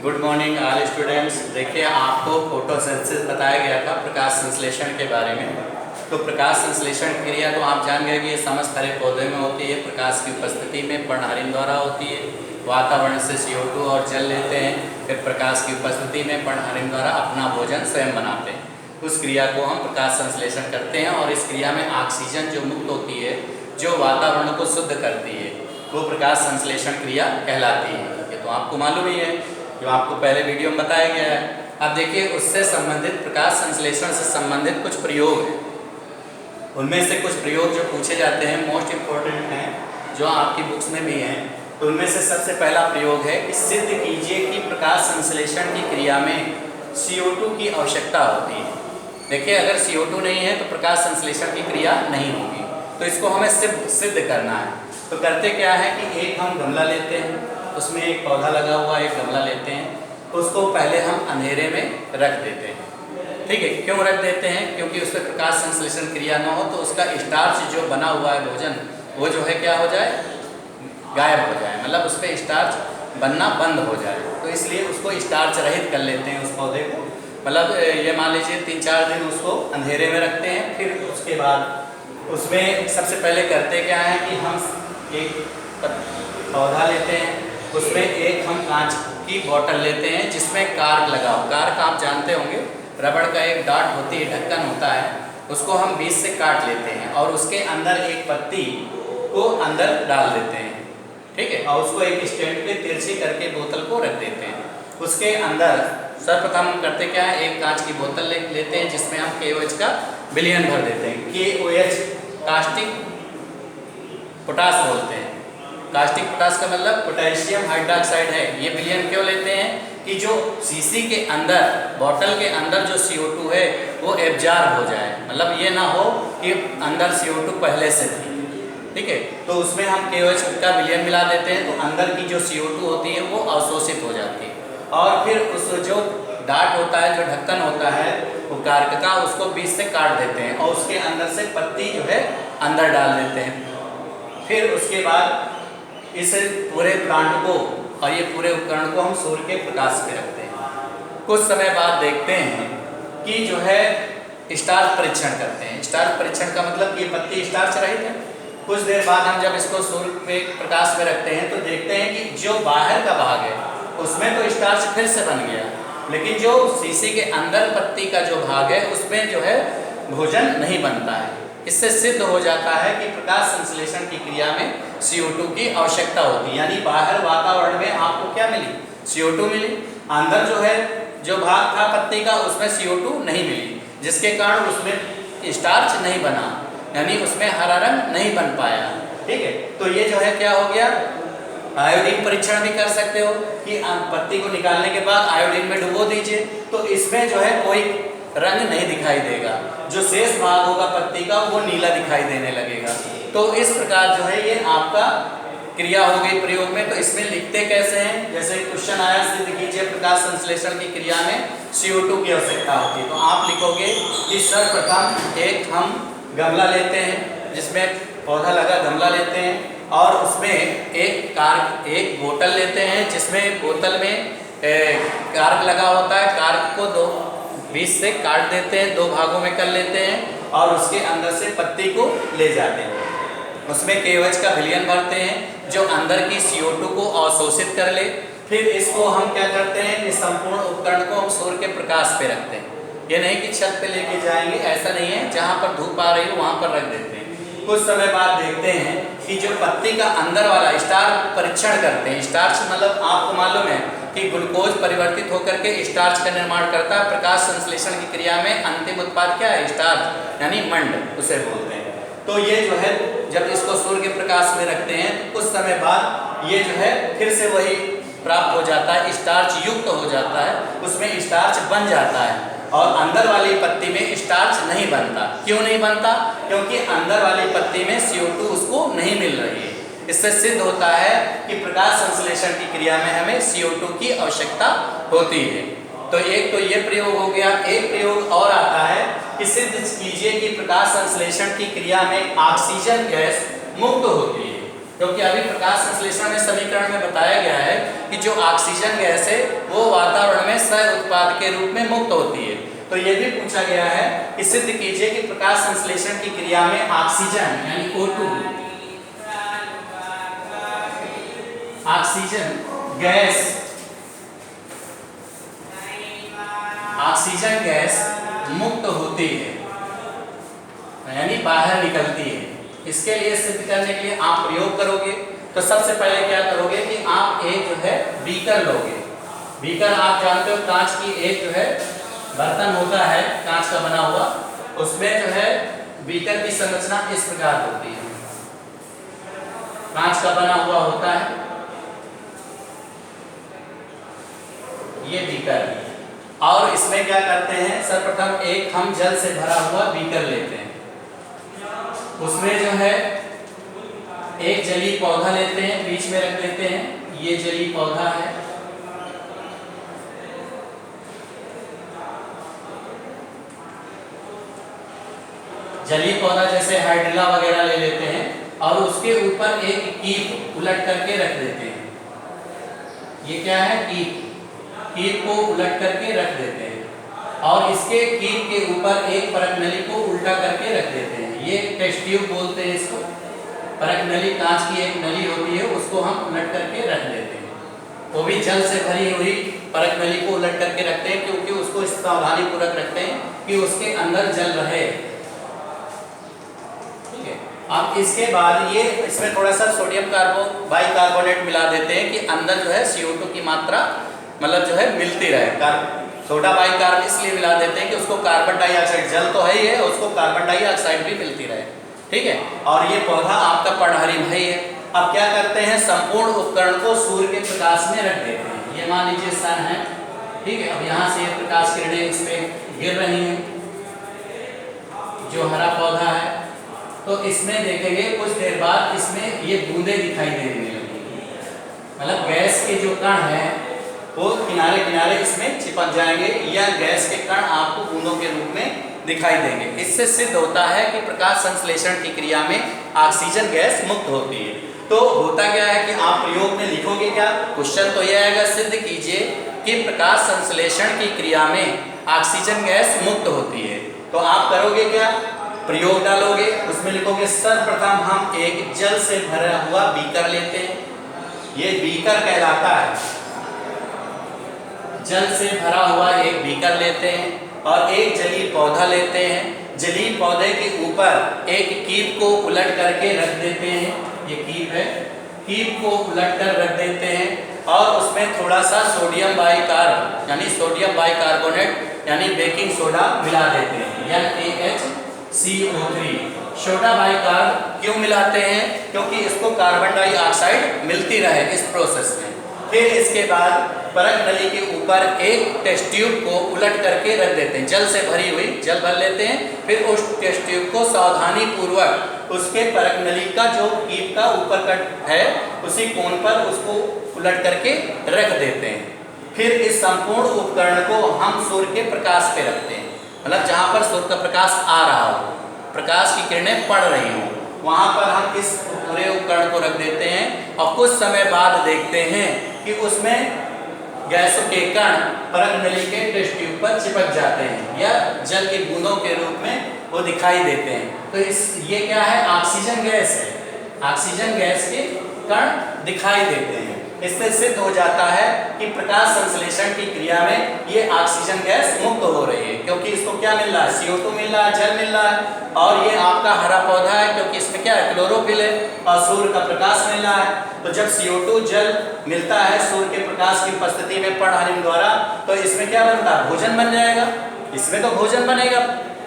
Good morning all students. देखिए, आपको photosynthesis बताया गया था प्रकाश संश्लेषण के बारे में। तो प्रकाश संश्लेषण क्रिया तो आप जान गए कि ये समस्त हरे पौधे में होती है। प्रकाश की उपस्थिति में पर्णहरिण द्वारा होती है। वातावरण से CO2 और जल लेते हैं, फिर प्रकाश की उपस्थिति में पर्णहरिण द्वारा अपना भोजन स्वयं बनाते हैं। उस क्रिया को हम प्रकाश संश्लेषण करते हैं और इस क्रिया में ऑक्सीजन जो मुक्त होती है, जो वातावरण को शुद्ध करती है, वो प्रकाश संश्लेषण क्रिया कहलाती है। ये तो आपको मालूम ही है, जो आपको पहले वीडियो में बताया गया है। अब देखिए, उससे संबंधित प्रकाश संश्लेषण से संबंधित कुछ प्रयोग हैं। उनमें से कुछ प्रयोग जो पूछे जाते हैं, मोस्ट इम्पोर्टेंट हैं, जो आपकी बुक्स में भी हैं। तो उनमें से सबसे पहला प्रयोग है कि सिद्ध कीजिए कि प्रकाश संश्लेषण की क्रिया में CO2 की आवश्यकता होती है। देखिए, अगर CO2 नहीं है तो प्रकाश संश्लेषण की क्रिया नहीं होगी। तो इसको हमें सिद्ध करना है। तो करते क्या है कि एक हम गमला लेते हैं, उसमें एक पौधा लगा हुआ एक गमला लेते हैं, उसको पहले हम अंधेरे में रख देते हैं। ठीक है, क्यों रख देते हैं? क्योंकि उस पर प्रकाश संश्लेषण क्रिया न हो तो उसका स्टार्च जो बना हुआ है भोजन, वो जो है क्या हो जाए, गायब हो जाए, मतलब उस पर स्टार्च बनना बंद हो जाए। तो इसलिए उसको स्टार्च रहित कर लेते हैं उस पौधे को। मतलब ये मान लीजिए 3-4 दिन उसको अंधेरे में रखते हैं। फिर उसके बाद उसमें सबसे पहले करते क्या है कि हम एक पौधा लेते हैं, उसमें एक हम कांच की बोतल लेते हैं जिसमें कार्क लगा हो। कार्क आप जानते होंगे, रबड़ का एक डाट होती है, ढक्कन होता है, उसको हम बीच से काट लेते हैं और उसके अंदर एक पत्ती को अंदर डाल देते हैं। ठीक है, और उसको एक स्टैंड पे तिरछी करके बोतल को रख देते हैं। उसके अंदर सर्वप्रथम हम करते क्या है, एक कांच की बोतल लेते हैं जिसमें हम KOH का विलयन भर देते हैं। KOH कास्टिक पोटास बोलते हैं। कास्टिक पोटास का मतलब पोटेशियम हाइड्रोक्साइड है। ये विलयन क्यों लेते हैं कि जो शीशी के अंदर, बोतल के अंदर जो CO2 है वो एब्जॉर्ब हो जाए, मतलब ये ना हो कि अंदर CO2 पहले से थी। ठीक है, तो उसमें हम KOH का विलयन मिला देते हैं, तो अंदर की जो CO2 होती है वो अवशोषित हो जाती है। और फिर उस जो डाट होता है, जो ढक्कन होता है वो कार्क का, उसको बीच से काट देते हैं और उसके अंदर से पत्ती जो है अंदर डाल देते हैं। फिर उसके बाद इस पूरे प्लांट को और ये पूरे उपकरण को हम सूर्य के प्रकाश पे रखते हैं। कुछ समय बाद देखते हैं कि जो है स्टार्च परीक्षण करते हैं। स्टार्च परीक्षण का मतलब कि ये पत्ती स्टार्च रहित है। कुछ देर बाद हम जब इसको सूर्य पे प्रकाश में रखते हैं तो देखते हैं कि जो बाहर का भाग है उसमें तो स्टार्च फिर से बन गया, लेकिन जो शीशी के अंदर पत्ती का जो भाग है उसमें जो है भोजन नहीं बनता है। इससे सिद्ध हो जाता है कि प्रकाश संश्लेषण की क्रिया में CO2 की आवश्यकता होती है। यानी बाहर वातावरण में आपको क्या मिली, CO2 मिली, अंदर जो है जो भाग था पत्ती का उसमें CO2 नहीं मिली, जिसके कारण उसमें स्टार्च नहीं बना, यानी उसमें हरा रंग नहीं बन पाया। ठीक है, तो ये जो है क्या हो गया, आयोडीन परीक्षण भी कर सकते हो कि पत्ती को निकालने के बाद आयोडीन में डुबो दीजिए, तो इसमें जो है कोई रंग नहीं दिखाई देगा, जो शेष भाग होगा पत्ती का वो नीला दिखाई देने लगेगा। तो इस प्रकार जो है ये आपका क्रिया हो गई प्रयोग में। तो इसमें लिखते कैसे हैं, जैसे क्वेश्चन आया, सिद्ध कीजिए प्रकाश संश्लेषण की क्रिया में CO2 की आवश्यकता होती है। तो आप लिखोगे कि सर्वप्रथम एक हम गमला लेते हैं, जिसमें पौधा लगा गमला लेते हैं और उसमें एक बोतल लेते हैं जिसमें बोतल में कार्क लगा होता है। कार्क को दो बीच से काट देते हैं, 2 भागों में कर लेते हैं और उसके अंदर से पत्ती को ले जाते हैं। उसमें KOH का विलयन भरते हैं जो अंदर की CO2 को अवशोषित कर ले। फिर इसको हम क्या करते हैं, इस संपूर्ण उपकरण को हम सूर्य के प्रकाश पे रखते हैं। ये नहीं कि छत पे लेके जाएंगे, ऐसा नहीं है, जहाँ पर धूप आ रही है वहाँ पर रख देते हैं। कुछ समय बाद देखते हैं कि जो पत्ती का अंदर वाला स्टार्च परीक्षण करते हैं। स्टार्च मतलब आपको मालूम है कि ग्लूकोज परिवर्तित होकर के स्टार्च का निर्माण करता है। प्रकाश संश्लेषण की क्रिया में अंतिम उत्पाद क्या है, स्टार्च, यानी मंड उसे बोलते हैं। तो ये जो है जब इसको सूर्य के प्रकाश में रखते हैं तो कुछ समय बाद ये जो है फिर से वही प्राप्त हो जाता है, स्टार्च युक्त हो जाता है, उसमें स्टार्च बन जाता है और अंदर वाली पत्ती में स्टार्च नहीं बनता। क्यों नहीं बनता? क्योंकि अंदर वाली पत्ती में CO2 उसको नहीं मिल रही है। इससे सिद्ध होता है कि प्रकाश संश्लेषण की क्रिया में हमें CO2 की आवश्यकता होती है। तो एक तो ये प्रयोग हो गया। एक प्रयोग और आता है कि सिद्ध कीजिए कि प्रकाश संश्लेषण की क्रिया में ऑक्सीजन गैस मुक्त होती है। क्योंकि अभी प्रकाश संश्लेषण में समीकरण में बताया गया है कि जो ऑक्सीजन गैस है वो वातावरण में सह उत्पाद के रूप में मुक्त होती है। तो ये भी पूछा गया है कि सिद्ध कीजिए कि प्रकाश संश्लेषण की क्रिया में ऑक्सीजन यानी O2 ऑक्सीजन गैस मुक्त होती है यानी बाहर निकलती है। इसके लिए सिद्ध करने के लिए आप प्रयोग करोगे तो सबसे पहले क्या करोगे कि आप एक जो है बीकर लोगे। बीकर आप जानते हो कांच की एक जो है बर्तन होता है कांच का बना हुआ, उसमें जो है बीकर की संरचना इस प्रकार होती है, कांच का बना हुआ होता है ये बीकर। और इसमें क्या करते हैं, सर्वप्रथम एक हम जल से भरा हुआ बीकर लेते हैं, उसमें जो है एक जलीय पौधा लेते हैं, बीच में रख देते हैं, ये जलीय पौधा है। जलीय पौधा जैसे हाइड्रिला वगैरह ले लेते हैं और उसके ऊपर एक कीप उलट करके रख देते हैं। ये क्या है, कीप को उलट करके रख देते हैं और इसके कीप के ऊपर एक परत नली को उल्टा करके रख देते हैं। ये टेस्ट ट्यूब बोलते हैं इसको। परत नली कांच की एक नली होती है, उसको हम उलट करके रख देते हैं। वो भी जल से भरी हुई परत नली को उलट करके रखते हैं क्योंकि उसको सावधानी पूर्वक रखते हैं कि उसके अंदर जल रहे। अब इसके बाद ये इसमें थोड़ा सा सोडियम बाइकार्बोनेट मिला देते हैं कि अंदर जो है CO2 की मात्रा मतलब जो है मिलती रहे। सोडा बाइकार्ब इसलिए मिला देते हैं कि उसको कार्बन डाइऑक्साइड, जल तो है ही है, उसको कार्बन डाइऑक्साइड भी मिलती रहे। ठीक है, और ये पौधा आपका पर्णहरिमई है। अब क्या करते हैं, संपूर्ण उपकरण को सूर्य के प्रकाश में रख देते हैं। ये मान लीजिए सन है, ठीक है। अब यहाँ से प्रकाश किरणें इस पे गिर रही हैं, जो हरा पौधा है, तो इसमें देखेंगे कुछ देर बाद इसमें ये बूंदे दिखाई देने लगेंगी। मतलब गैस के जो कण हैं वो किनारे किनारे इसमें चिपक जाएंगे या गैस के कण आपको बूंदों के रूप में दिखाई देंगे। इससे सिद्ध होता है कि प्रकाश संश्लेषण की क्रिया में ऑक्सीजन गैस मुक्त होती है। तो होता क्या है कि आप प्रयोग में लिखोगे क्या, क्वेश्चन तो यह आएगा, सिद्ध कीजिए कि प्रकाश संश्लेषण की क्रिया में ऑक्सीजन गैस मुक्त होती है। तो आप करोगे क्या, प्रयोग डालोगे, उसमें लिखोगे सर्वप्रथम हम एक जल से भरा हुआ बीकर लेते हैं, ये बीकर कहलाता है। जल से भरा हुआ एक बीकर लेते हैं और एक जलीय पौधा लेते हैं। जलीय पौधे के ऊपर एक कीप को उलट करके रख देते हैं, ये कीप है, कीप को उलट कर रख देते हैं और उसमें थोड़ा सा सोडियम बाइकार्ब यानी सोडियम बाइकार्बोनेट यानी बेकिंग सोडा मिला देते हैं, NaHCO3। सोडा बाइकार्ब क्यों मिलाते हैं, क्योंकि इसको कार्बन डाइऑक्साइड मिलती रहे इस प्रोसेस में। फिर इसके बाद परत नली के ऊपर एक टेस्ट ट्यूब को उलट करके रख देते हैं, जल से भरी हुई जल भर लेते हैं। फिर उस टेस्ट ट्यूब को सावधानी पूर्वक उसके परत नली का जो कीप का ऊपर कट है उसी कोण पर उसको उलट करके रख देते हैं। फिर इस संपूर्ण उपकरण को हम सूर्य के प्रकाश पे रखते हैं, मतलब जहाँ पर सूर्य का प्रकाश आ रहा हो, प्रकाश की किरणें पड़ रही हों, वहाँ पर हम इस पूरे उपकरण को रख देते हैं और कुछ समय बाद देखते हैं कि उसमें गैस के कण परत नली के टेस्ट ट्यूब पर चिपक जाते हैं या जल की बूंदों के रूप में वो दिखाई देते हैं। तो ये क्या है, ऑक्सीजन गैस है। ऑक्सीजन गैस के कण दिखाई देते हैं। इससे सिद्ध हो जाता है कि प्रकाश संश्लेषण की क्रिया में ये ऑक्सीजन गैस मुक्त हो रही है, क्योंकि इसको क्या मिल रहा है, CO2 मिल रहा है, जल मिल रहा है, और ये आपका हरा पौधा है क्योंकि इसमें क्या है, क्लोरोफिल है और सूर्य का प्रकाश मिल रहा है। तो जब CO2 जल मिलता है सूर्य के प्रकाश की उपस्थिति में पर्णहरिम द्वारा, तो इसमें क्या बनता है, भोजन बन जाएगा। इसमें तो भोजन बनेगा,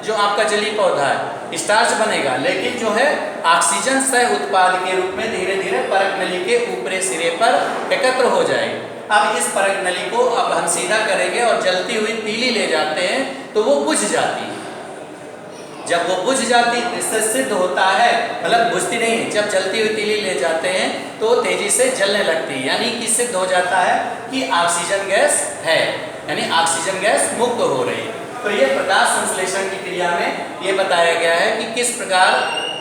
जो आपका जलीय पौधा है, स्टार्च बनेगा, लेकिन जो है ऑक्सीजन सह उत्पाद के रूप में धीरे धीरे परत नली के ऊपरी सिरे पर एकत्र हो जाएगी। अब इस परत नली को अब हम सीधा करेंगे और जलती हुई तीली ले जाते हैं तो वो बुझ जाती है। जब वो बुझ जाती है इससे सिद्ध होता है, मतलब बुझती नहीं है, जब जलती हुई तीली ले जाते हैं तो तेजी से जलने लगती है, यानी कि सिद्ध हो जाता है कि ऑक्सीजन गैस है, यानी ऑक्सीजन गैस मुक्त हो रही है। तो ये प्रकाश संश्लेषण की क्रिया में ये बताया गया है कि किस प्रकार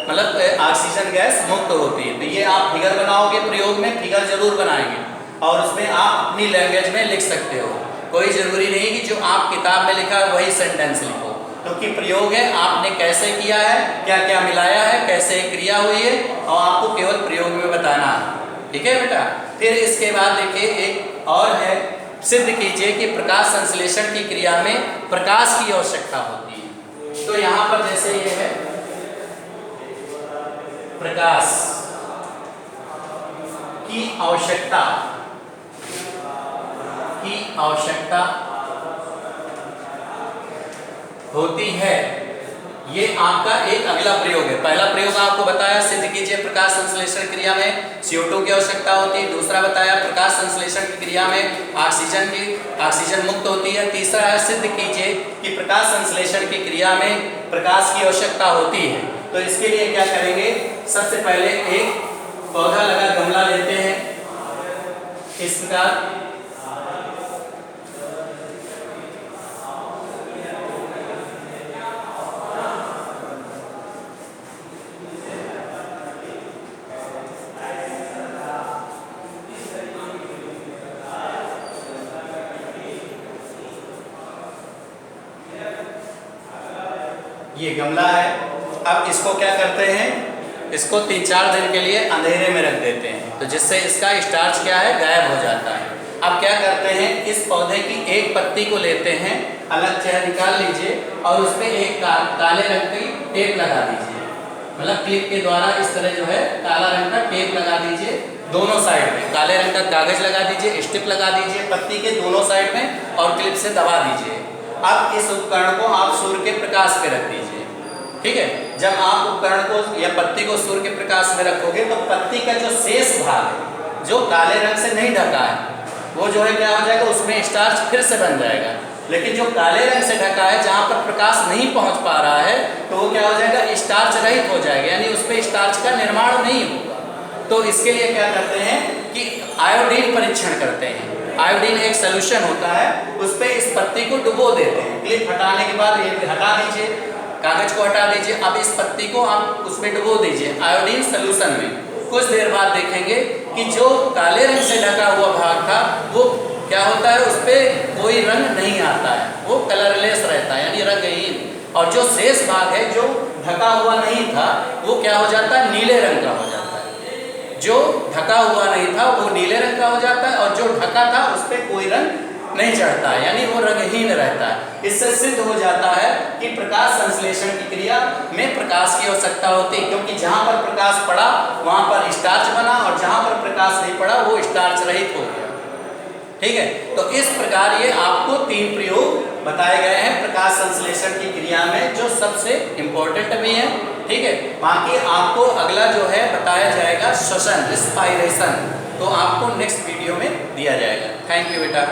मतलब ऑक्सीजन गैस मुक्त होती है। तो ये आप फिगर बनाओगे, प्रयोग में फिगर जरूर बनाएंगे और उसमें आप अपनी लैंग्वेज में लिख सकते हो। कोई ज़रूरी नहीं कि जो आप किताब में लिखा है वही सेंटेंस लिखो, क्योंकि प्रयोग है आपने कैसे किया है, क्या क्या मिलाया है, कैसे क्रिया हुई है, और आपको केवल प्रयोग में बताना है। ठीक है बेटा। फिर इसके बाद देखिए एक और है, सिद्ध कीजिए कि प्रकाश संश्लेषण की क्रिया में प्रकाश की आवश्यकता होती है। तो यहाँ पर जैसे ये है प्रकाश की आवश्यकता होती है, ये आपका एक अगला प्रयोग है। पहला प्रयोग आपको बताया सिद्ध कीजिए प्रकाश संश्लेषण क्रिया में CO2 की आवश्यकता होती है। दूसरा बताया प्रकाश संश्लेषण की क्रिया में ऑक्सीजन मुक्त होती है। तीसरा है सिद्ध कीजिए कि प्रकाश संश्लेषण की क्रिया में प्रकाश की आवश्यकता होती है। तो इसके लिए क्या करेंगे, सबसे पहले एक पौधा लगा गमला लेते हैं इस प्रकार, ये गमला है। अब इसको क्या करते हैं, इसको 3-4 दिन के लिए अंधेरे में रख देते हैं, तो जिससे इसका स्टार्च क्या है गायब हो जाता है। अब क्या करते हैं, इस पौधे की एक पत्ती को लेते हैं, अलग चेहरा निकाल लीजिए और उस पर एक काले रंग की टेप लगा दीजिए, मतलब क्लिप के द्वारा इस तरह जो है काला रंग का टेप लगा दीजिए दोनों साइड में, काले रंग का कागज लगा दीजिए, स्टिप लगा दीजिए पत्ती के दोनों साइड में और क्लिप से दबा दीजिए। अब इस उपकरण को आप सूर्य के प्रकाश पे रख दीजिए। ठीक है, जब आप उपकरण को या पत्ती को सूर्य के प्रकाश में रखोगे तो पत्ती का जो शेष भाग है जो काले रंग से नहीं ढका है वो जो है क्या हो जाएगा, उसमें स्टार्च फिर से बन जाएगा। लेकिन जो काले रंग से ढका है जहाँ पर प्रकाश नहीं पहुँच पा रहा है तो वो क्या हो जाएगा, स्टार्च रहित हो जाएगा, यानी उस पर स्टार्च का निर्माण नहीं होगा। तो इसके लिए क्या करते हैं कि आयोडीन परीक्षण करते हैं। आयोडीन एक सोल्यूशन होता है, उस पर इस पत्ती को डुबो देते हैं। क्लिप हटाने के बाद ये हटा दीजिए, कागज को हटा दीजिए। अब इस पत्ती को आप उसमें डुबो दीजिए आयोडीन सोल्यूशन में। कुछ देर बाद देखेंगे कि जो काले रंग से ढका हुआ भाग था वो क्या होता है, उस पर कोई रंग नहीं आता है, वो कलरलेस रहता है यानी रंगहीन। और जो शेष भाग है जो ढका हुआ नहीं था वो क्या हो जाता है, नीले रंग का हो जाता है। जो ढका हुआ नहीं था वो नीले रंग का हो जाता है और जो ढका था उस पर कोई रंग नहीं चढ़ता है, यानी वो रंगहीन रहता है। इससे सिद्ध हो जाता है कि प्रकाश संश्लेषण की क्रिया में प्रकाश की आवश्यकता होती है, क्योंकि जहाँ पर प्रकाश पड़ा वहाँ पर स्टार्च बना और जहाँ पर प्रकाश नहीं पड़ा वो स्टार्च रहित हो गया। ठीक है, तो इस प्रकार ये आपको 3 प्रयोग बताए गए हैं प्रकाश संश्लेषण की क्रिया में, जो सबसे इम्पोर्टेंट भी है। ठीक है, बाकी आपको अगला जो है बताया जाएगा श्वसन, रिस्पायरेशन, तो आपको नेक्स्ट वीडियो में दिया जाएगा। थैंक यू बेटा।